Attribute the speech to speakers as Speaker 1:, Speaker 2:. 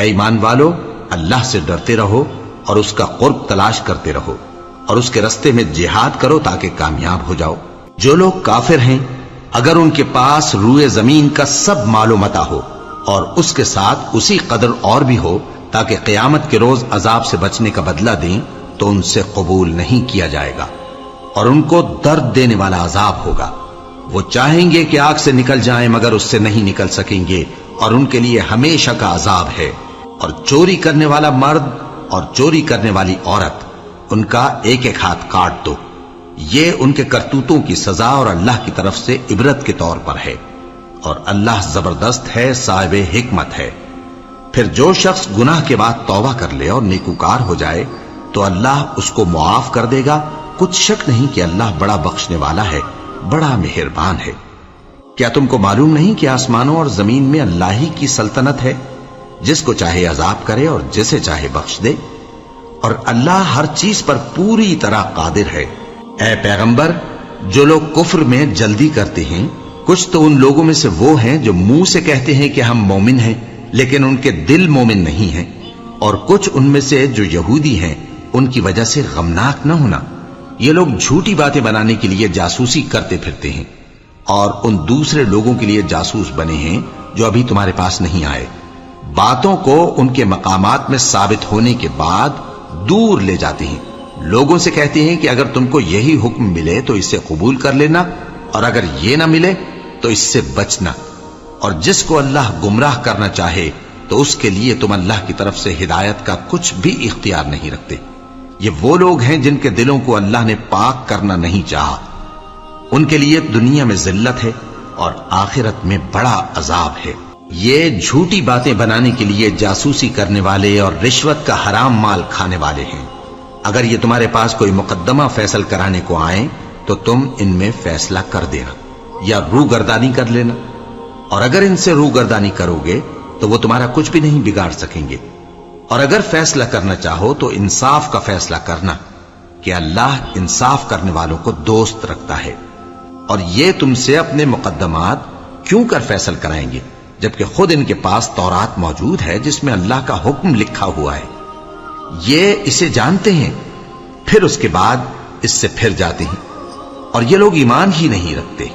Speaker 1: اے ایمان والو، اللہ سے ڈرتے رہو اور اس کا قرب تلاش کرتے رہو اور اس کے رستے میں جہاد کرو تاکہ کامیاب ہو جاؤ۔ جو لوگ کافر ہیں اگر ان کے پاس روئے زمین کا سب مال و متاع ہو اور اس کے ساتھ اسی قدر اور بھی ہو تاکہ قیامت کے روز عذاب سے بچنے کا بدلہ دیں تو ان سے قبول نہیں کیا جائے گا اور ان کو درد دینے والا عذاب ہوگا۔ وہ چاہیں گے کہ آگ سے نکل جائیں مگر اس سے نہیں نکل سکیں گے اور ان کے لیے ہمیشہ کا عذاب ہے۔ اور چوری کرنے والا مرد اور چوری کرنے والی عورت، ان کا ایک ایک ہاتھ کاٹ دو، یہ ان کے کرتوتوں کی سزا اور اللہ کی طرف سے عبرت کے طور پر ہے، اور اللہ زبردست ہے، صاحب حکمت ہے۔ پھر جو شخص گناہ کے بعد توبہ کر لے اور نیکوکار ہو جائے تو اللہ اس کو معاف کر دے گا، کچھ شک نہیں کہ اللہ بڑا بخشنے والا ہے، بڑا مہربان ہے۔ کیا تم کو معلوم نہیں کہ آسمانوں اور زمین میں اللہ ہی کی سلطنت ہے، جس کو چاہے عذاب کرے اور جسے چاہے بخش دے، اور اللہ ہر چیز پر پوری طرح قادر ہے۔ اے پیغمبر، جو لوگ کفر میں جلدی کرتے ہیں، کچھ تو ان لوگوں میں سے وہ ہیں جو منہ سے کہتے ہیں کہ ہم مومن ہیں لیکن ان کے دل مومن نہیں ہیں، اور کچھ ان میں سے جو یہودی ہیں، ان کی وجہ سے غمناک نہ ہونا۔ یہ لوگ جھوٹی باتیں بنانے کے لیے جاسوسی کرتے پھرتے ہیں اور ان دوسرے لوگوں کے لیے جاسوس بنے ہیں جو ابھی تمہارے پاس نہیں آئے۔ باتوں کو ان کے مقامات میں ثابت ہونے کے بعد دور لے جاتے ہیں، لوگوں سے کہتے ہیں کہ اگر تم کو یہی حکم ملے تو اسے قبول کر لینا، اور اگر یہ نہ ملے تو اس سے بچنا، اور جس کو اللہ گمراہ کرنا چاہے تو اس کے لیے تم اللہ کی طرف سے ہدایت کا کچھ بھی اختیار نہیں رکھتے۔ یہ وہ لوگ ہیں جن کے دلوں کو اللہ نے پاک کرنا نہیں چاہا، ان کے لیے دنیا میں ذلت ہے اور آخرت میں بڑا عذاب ہے۔ یہ جھوٹی باتیں بنانے کے لیے جاسوسی کرنے والے اور رشوت کا حرام مال کھانے والے ہیں۔ اگر یہ تمہارے پاس کوئی مقدمہ فیصل کرانے کو آئیں تو تم ان میں فیصلہ کر دینا یا روگردانی کر لینا، اور اگر ان سے روگردانی کرو گے تو وہ تمہارا کچھ بھی نہیں بگاڑ سکیں گے۔ اور اگر فیصلہ کرنا چاہو تو انصاف کا فیصلہ کرنا کہ اللہ انصاف کرنے والوں کو دوست رکھتا ہے۔ اور یہ تم سے اپنے مقدمات کیوں کر فیصل کرائیں گے جبکہ خود ان کے پاس تورات موجود ہے جس میں اللہ کا حکم لکھا ہوا ہے۔ یہ اسے جانتے ہیں، پھر اس کے بعد اس سے پھر جاتے ہیں، اور یہ لوگ ایمان ہی نہیں رکھتے۔